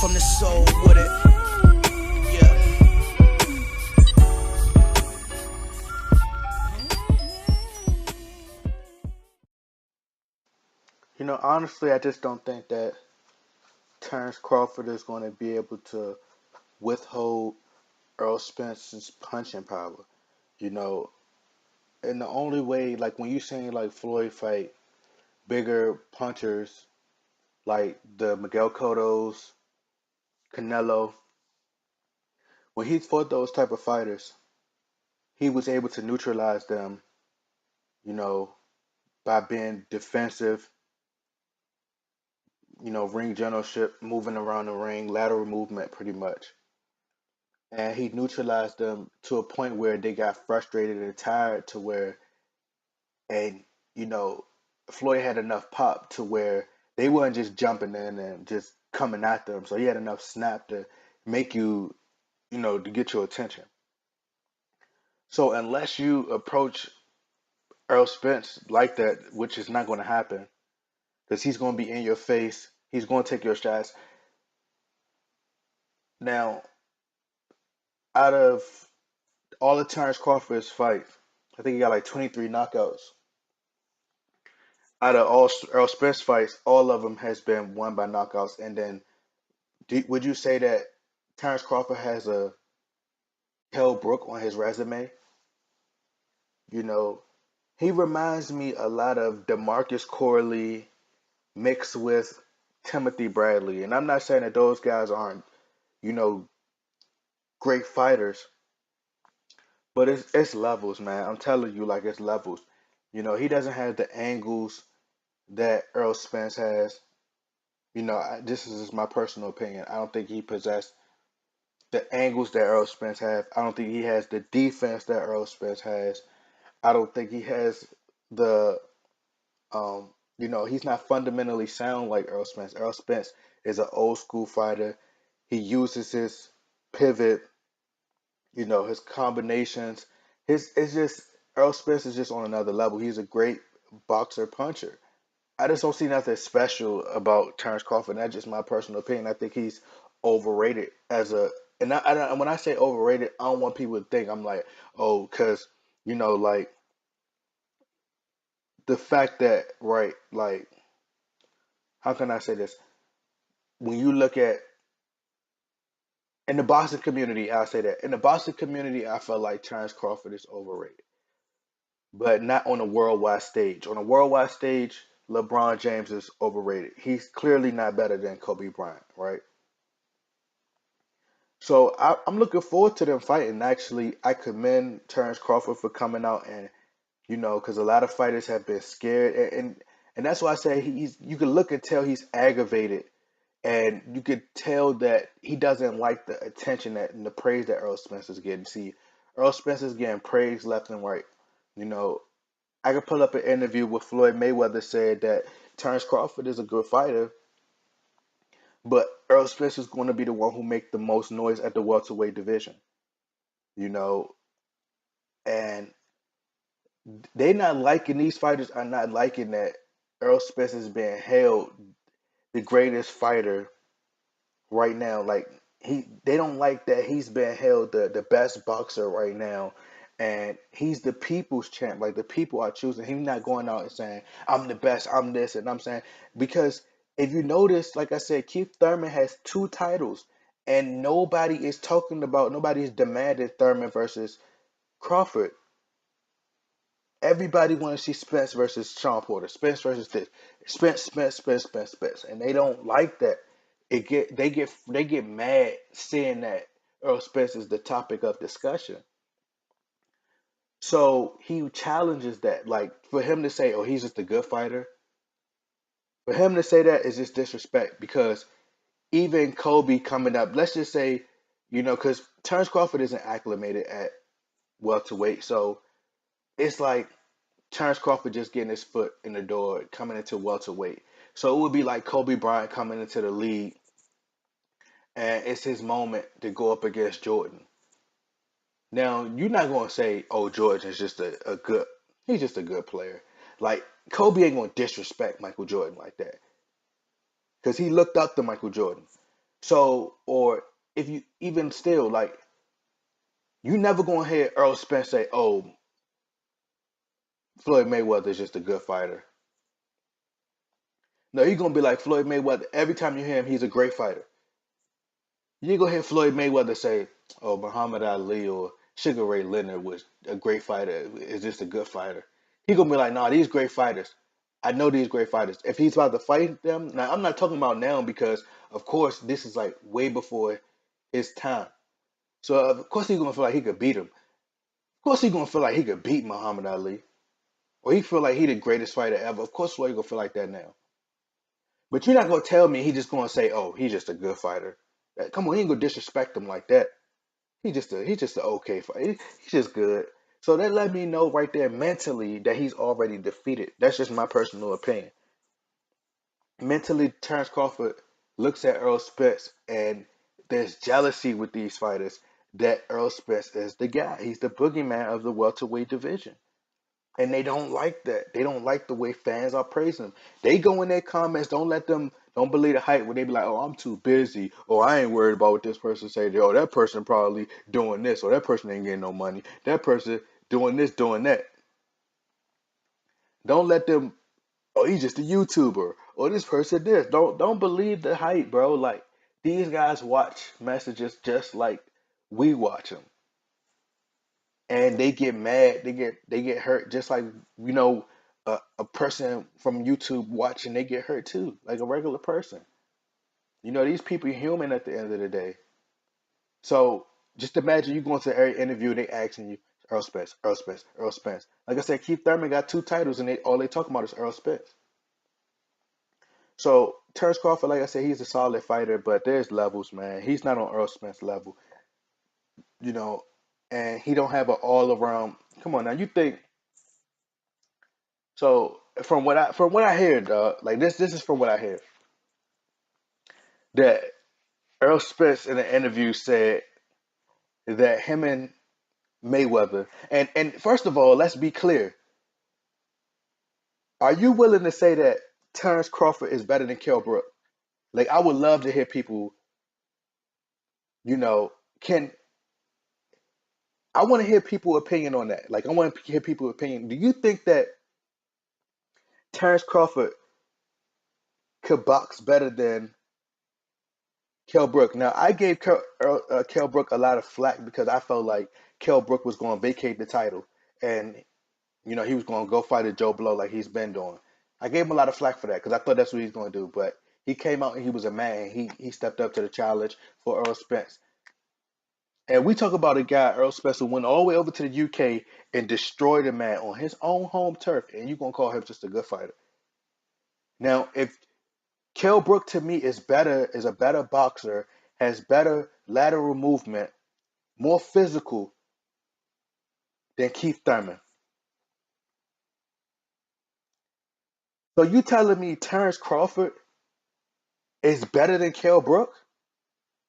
from the soul with it. Yeah. You know, honestly, I just don't think that Terrence Crawford is going to be able to withhold Earl Spence's punching power. You know, and the only way, like when you saying like Floyd fight bigger punchers like the Miguel Cottos, Canelo, when he fought those type of fighters, he was able to neutralize them, you know, by being defensive, ring generalship, moving around the ring, lateral movement pretty much. And he neutralized them to a point where they got frustrated and tired to where, and, you know, Floyd had enough pop to where they weren't just jumping in and just coming at them. So he had enough snap to make you, to get your attention. So unless you approach Earl Spence like that, which is not going to happen, because he's going to be in your face, he's going to take your shots. Now, out of all of Terrence Crawford's fights, I think he got like 23 knockouts. Out of all Earl Spence fights, all of them has been won by knockouts. And then, would you say that Terrence Crawford has a Kell Brook on his resume? You know, he reminds me a lot of DeMarcus Corley mixed with Timothy Bradley. And I'm not saying that those guys aren't, you know, great fighters, but it's levels, man. I'm telling you, like it's levels. You know, he doesn't have the angles that Earl Spence has. You know, this is just my personal opinion. I don't think he possessed the angles that Earl Spence has. I don't think he has the defense that Earl Spence has. I don't think he has the he's not fundamentally sound like Earl Spence. Earl Spence is an old school fighter. He uses his pivot, his combinations. His it's just Earl Spence is just on another level. He's a great boxer puncher. I just don't see nothing special about Terrence Crawford. That's just my personal opinion. I think he's overrated as a when I say overrated, I don't want people to think I'm like, oh, because like the fact that right, like how can I say this? When you look at in the boxing community, I'll say that in the boxing community, I feel like Terrence Crawford is overrated, but not on a worldwide stage. On a worldwide stage, LeBron James is overrated. He's clearly not better than Kobe Bryant, right? So I'm looking forward to them fighting. Actually, I commend Terrence Crawford for coming out and because a lot of fighters have been scared, and that's why I say he's. You can look and tell he's aggravated, and you could tell that he doesn't like the attention and the praise that Earl Spence is getting. See, Earl Spence is getting praise left and right. You know, I could pull up an interview with Floyd Mayweather said that Terrence Crawford is a good fighter, but Earl Spence is going to be the one who make the most noise at the welterweight division. You know, and they not liking these fighters are not liking that Earl Spence is being held the greatest fighter right now. Like they don't like that he's been held the best boxer right now, and he's the people's champ. Like the people are choosing. He's not going out and saying I'm the best, I'm this, and I'm saying because if you notice, like I said, Keith Thurman has two titles, and nobody is talking about, nobody is demanding Thurman versus Crawford. Everybody wants to see Spence versus Sean Porter, Spence versus this, Spence, and they don't like that. They get mad seeing that Earl Spence is the topic of discussion. So he challenges that. Like for him to say, "Oh, he's just a good fighter," for him to say that is just disrespect. Because even Kobe coming up, let's just say, because Terrence Crawford isn't acclimated at welterweight, so it's like Terrence Crawford just getting his foot in the door, coming into welterweight. So it would be like Kobe Bryant coming into the league, and it's his moment to go up against Jordan. Now you're not gonna say, "Oh, Jordan is just a good, he's just a good player." Like Kobe ain't gonna disrespect Michael Jordan like that because he looked up to Michael Jordan. So, or if you even still like, you never gonna hear Earl Spence say, "Oh, Floyd Mayweather is just a good fighter." No, you're gonna be like Floyd Mayweather. Every time you hear him, he's a great fighter. You gonna hear Floyd Mayweather say, "Oh, Muhammad Ali or Sugar Ray Leonard was a great fighter. Is just a good fighter." He gonna be like, "Nah, these great fighters. I know these great fighters." If he's about to fight them, now I'm not talking about now because, of course, this is like way before his time. So of course he's gonna feel like he could beat him. Of course he's gonna feel like he could beat Muhammad Ali, or he feel like he the greatest fighter ever. Of course, Floyd gonna feel like that now. But you're not gonna tell me he just gonna say, "Oh, he's just a good fighter." Come on, he ain't gonna disrespect him like that. He's just a okay fighter. He's just good. So that let me know right there mentally that he's already defeated. That's just my personal opinion. Mentally, Terrence Crawford looks at Errol Spence, and there's jealousy with these fighters that Errol Spence is the guy. He's the boogeyman of the welterweight division. And they don't like that. They don't like the way fans are praising him. They go in their comments, don't believe the hype when they be like, "Oh, I'm too busy," or "I ain't worried about what this person say." "Oh, that person probably doing this," or "That person ain't getting no money. That person doing this, doing that." Don't let them, "Oh, he's just a YouTuber," or "This person this." Don't believe the hype, bro. Like, these guys watch messages just like we watch them, and they get mad, they get hurt, just like, you know, a person from YouTube watching, they get hurt too, like a regular person. These people are human at the end of the day. So just imagine you going to every interview, they asking you, "Earl Spence, Earl Spence, Earl Spence." Like I said, Keith Thurman got 2 titles, and all they talking about is Earl Spence. So Terrence Crawford, like I said, he's a solid fighter, but there's levels, man. He's not on Earl Spence level, you know, and he don't have an all around. Come on now, you think. So from what I hear, dog, like this is from what I hear, that Earl Spence in an interview said that him and Mayweather, and first of all, let's be clear. Are you willing to say that Terrence Crawford is better than Kell Brook? Like, I would love to hear people, you know, can I want to hear people opinion on that. Like, I want to hear people opinion. Do you think that Terrence Crawford could box better than Kell Brook? Now, I gave Kell Brook a lot of flack because I felt like Kell Brook was going to vacate the title, and he was going to go fight a Joe Blow like he's been doing. I gave him a lot of flack for that because I thought that's what he's going to do. But he came out and he was a man. He stepped up to the challenge for Earl Spence. And we talk about a guy, Earl Spence, who went all the way over to the UK and destroyed a man on his own home turf, and you're going to call him just a good fighter. Now, if Kell Brook to me is a better boxer, has better lateral movement, more physical than Keith Thurman. So you telling me Terrence Crawford is better than Kell Brook?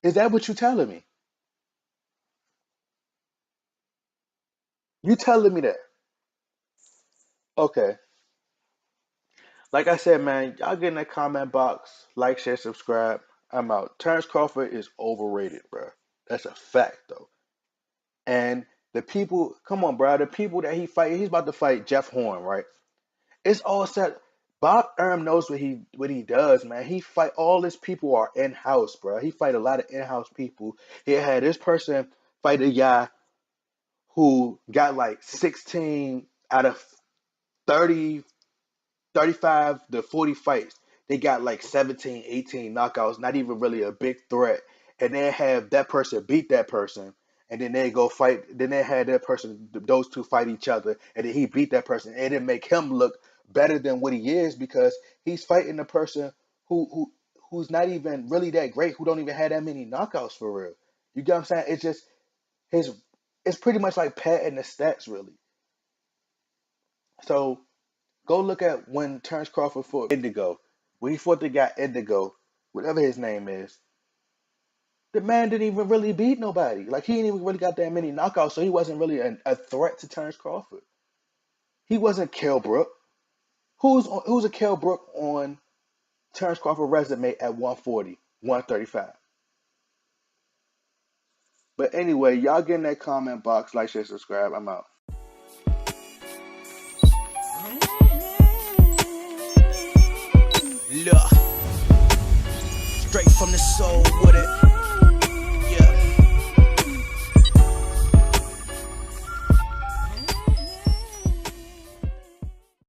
Is that what you telling me? You telling me that? Okay. Like I said, man, y'all get in that comment box, like, share, subscribe. I'm out. Terrence Crawford is overrated, bro. That's a fact, though. And the people, come on, bro. The people that he's about to fight Jeff Horn, right? It's all set. Bob Erm knows what he does, man. He fight all his people are in house, bro. He fight a lot of in house people. He had this person fight a guy who got like 16 out of 30, 35 to 40 fights. They got like 17, 18 knockouts, not even really a big threat. And then have that person beat that person. And then they go fight. Then they had that person, those two fight each other. And then he beat that person. And it make him look better than what he is because he's fighting a person who's not even really that great, who don't even have that many knockouts for real. You get what I'm saying? It's just his, it's pretty much like padding the stats, really. So go look at when Terrence Crawford fought Indigo. When he fought the guy Indigo, whatever his name is, the man didn't even really beat nobody. Like, he didn't even really got that many knockouts, so he wasn't really a threat to Terrence Crawford. He wasn't Kell Brook. Who's a Kell Brook on Terrence Crawford resume at 140, 135? But anyway, y'all get in that comment box, like, share, subscribe. I'm out.